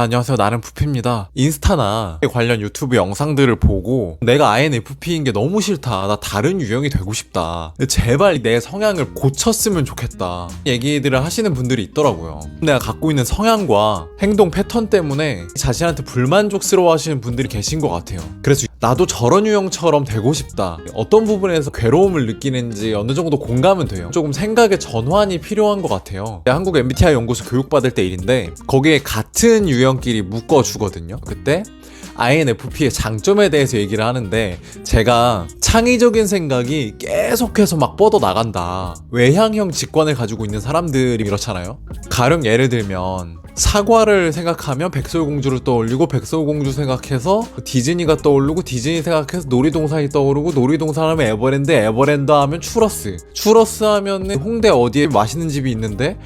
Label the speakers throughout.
Speaker 1: 안녕하세요, 나는 푸피입니다. 인스타나 관련 유튜브 영상들을 보고 내가 INFP인 게 너무 싫다, 나 다른 유형이 되고 싶다, 제발 내 성향을 고쳤으면 좋겠다 얘기들을 하시는 분들이 있더라고요. 내가 갖고 있는 성향과 행동 패턴 때문에 자신한테 불만족스러워 하시는 분들이 계신 것 같아요. 그래서 나도 저런 유형처럼 되고 싶다, 어떤 부분에서 괴로움을 느끼는지 어느 정도 공감은 돼요. 조금 생각의 전환이 필요한 것 같아요. 한국 MBTI 연구소 교육받을 때 일인데 거기에 같은 유형끼리 묶어주거든요. 그때 INFP의 장점에 대해서 얘기를 하는데, 제가 창의적인 생각이 계속해서 막 뻗어나간다, 외향형 직관을 가지고 있는 사람들이 이렇잖아요. 가령 예를 들면 사과를 생각하면 백설공주를 떠올리고, 백설공주 생각해서 디즈니가 떠오르고, 디즈니 생각해서 놀이동산이 떠오르고, 놀이동산 하면 에버랜드, 에버랜드 하면 추러스, 추러스 하면 홍대 어디에 맛있는 집이 있는데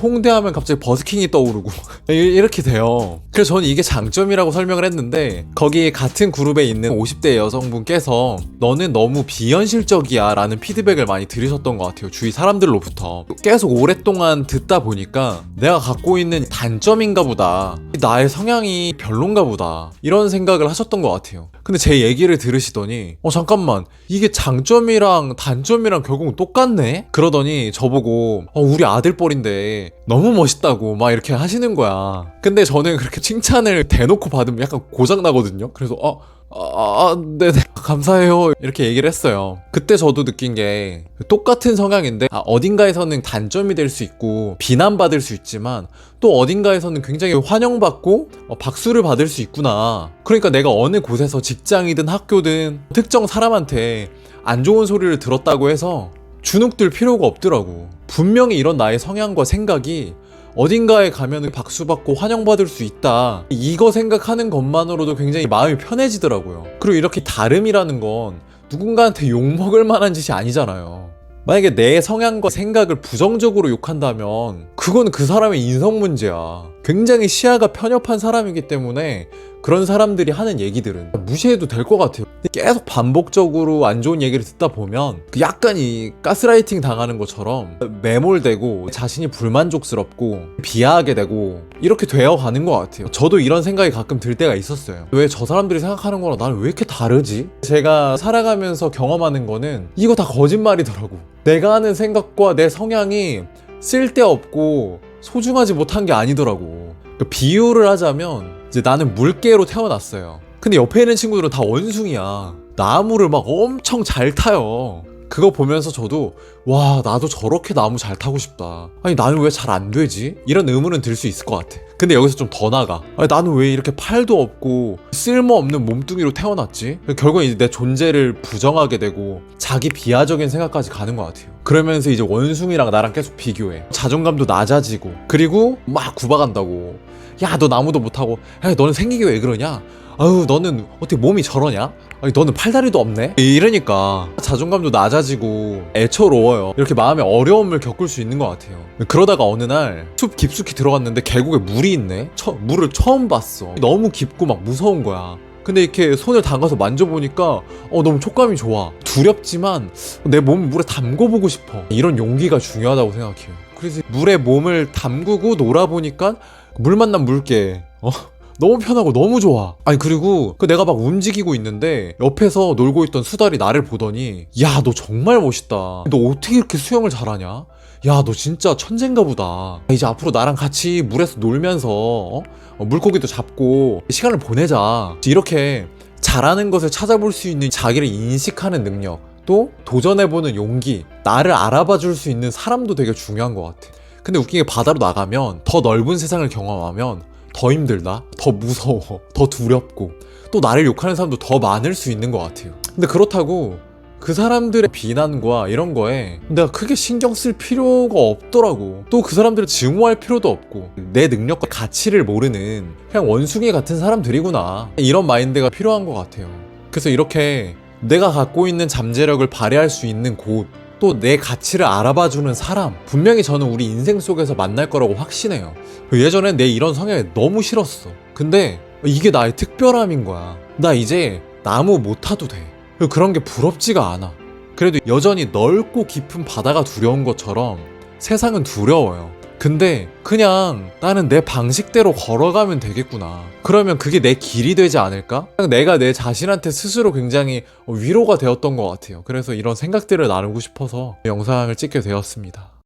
Speaker 1: 홍대 하면 갑자기 버스킹이 떠오르고 이렇게 돼요. 그래서 저는 이게 장점이라고 설명을 했는데, 거기 같은 그룹에 있는 50대 여성분께서 너는 너무 비현실적이야 라는 피드백을 많이 들으셨던 것 같아요, 주위 사람들로부터. 계속 오랫동안 듣다 보니까 내가 갖고 있는 단점인가 보다, 나의 성향이 별론가 보다, 이런 생각을 하셨던 것 같아요. 근데 제 얘기를 들으시더니 잠깐만, 이게 장점이랑 단점이랑 결국은 똑같네? 그러더니 저보고 우리 아들뻘인데 너무 멋있다고 막 이렇게 하시는 거야. 근데 저는 그렇게 칭찬을 대놓고 받으면 약간 고장나거든요. 그래서 네네 감사해요 이렇게 얘기를 했어요. 그때 저도 느낀 게, 똑같은 성향인데 어딘가에서는 단점이 될 수 있고 비난받을 수 있지만 또 어딘가에서는 굉장히 환영받고 박수를 받을 수 있구나. 그러니까 내가 어느 곳에서 직장이든 학교든 특정 사람한테 안 좋은 소리를 들었다고 해서 주눅들 필요가 없더라고. 분명히 이런 나의 성향과 생각이 어딘가에 가면 박수받고 환영받을 수 있다, 이거 생각하는 것만으로도 굉장히 마음이 편해지더라고요. 그리고 이렇게 다름이라는 건 누군가한테 욕먹을 만한 짓이 아니잖아요. 만약에 내 성향과 생각을 부정적으로 욕한다면 그건 그 사람의 인성 문제야. 굉장히 시야가 편협한 사람이기 때문에 그런 사람들이 하는 얘기들은 무시해도 될 것 같아요. 계속 반복적으로 안 좋은 얘기를 듣다 보면 약간 이 가스라이팅 당하는 것처럼 매몰되고 자신이 불만족스럽고 비하하게 되고 이렇게 되어가는 것 같아요. 저도 이런 생각이 가끔 들 때가 있었어요. 왜 저 사람들이 생각하는 거랑 나는 왜 이렇게 다르지? 제가 살아가면서 경험하는 거는 이거 다 거짓말이더라고. 내가 하는 생각과 내 성향이 쓸데없고 소중하지 못한 게 아니더라고. 비유를 하자면 이제 나는 물개로 태어났어요. 근데 옆에 있는 친구들은 다 원숭이야. 나무를 막 엄청 잘 타요. 그거 보면서 저도 와, 나도 저렇게 나무 잘 타고 싶다. 아니 나는 왜 잘 안 되지? 이런 의문은 들 수 있을 것 같아. 근데 여기서 좀 더 나가. 아니 나는 왜 이렇게 팔도 없고 쓸모없는 몸뚱이로 태어났지? 결국엔 이제 내 존재를 부정하게 되고 자기 비하적인 생각까지 가는 것 같아요. 그러면서 이제 원숭이랑 나랑 계속 비교해. 자존감도 낮아지고, 그리고 막 구박한다고. 야, 너 나무도 못하고, 야, 너는 생기게 왜 그러냐? 아유, 너는 어떻게 몸이 저러냐? 아니, 너는 팔다리도 없네? 이러니까 자존감도 낮아지고 애처로워요. 이렇게 마음에 어려움을 겪을 수 있는 것 같아요. 그러다가 어느 날 숲 깊숙이 들어갔는데 계곡에 물이 있네? 물을 처음 봤어. 너무 깊고 막 무서운 거야. 근데 이렇게 손을 담가서 만져보니까 너무 촉감이 좋아. 두렵지만 내 몸을 물에 담궈보고 싶어. 이런 용기가 중요하다고 생각해요. 그래서 물에 몸을 담그고 놀아보니까 물 만난 물개 너무 편하고 너무 좋아. 아니 그리고 내가 막 움직이고 있는데 옆에서 놀고 있던 수달이 나를 보더니 야, 너 정말 멋있다. 너 어떻게 이렇게 수영을 잘하냐? 야, 너 진짜 천재인가 보다. 이제 앞으로 나랑 같이 물에서 놀면서 물고기도 잡고 시간을 보내자. 이렇게 잘하는 것을 찾아볼 수 있는 자기를 인식하는 능력, 또 도전해보는 용기, 나를 알아봐 줄 수 있는 사람도 되게 중요한 것 같아. 근데 웃긴 게 바다로 나가면, 더 넓은 세상을 경험하면 더 힘들다, 더 무서워, 더 두렵고 또 나를 욕하는 사람도 더 많을 수 있는 것 같아요. 근데 그렇다고 그 사람들의 비난과 이런 거에 내가 크게 신경 쓸 필요가 없더라고. 또 그 사람들을 증오할 필요도 없고, 내 능력과 가치를 모르는 그냥 원숭이 같은 사람들이구나, 이런 마인드가 필요한 것 같아요. 그래서 이렇게 내가 갖고 있는 잠재력을 발휘할 수 있는 곳, 또 내 가치를 알아봐주는 사람, 분명히 저는 우리 인생 속에서 만날 거라고 확신해요. 예전엔 내 이런 성향이 너무 싫었어. 근데 이게 나의 특별함인 거야. 나 이제 나무 못 타도 돼. 그런 게 부럽지가 않아. 그래도 여전히 넓고 깊은 바다가 두려운 것처럼 세상은 두려워요. 근데 그냥 나는 내 방식대로 걸어가면 되겠구나. 그러면 그게 내 길이 되지 않을까? 그냥 내가 내 자신한테 스스로 굉장히 위로가 되었던 것 같아요. 그래서 이런 생각들을 나누고 싶어서 영상을 찍게 되었습니다.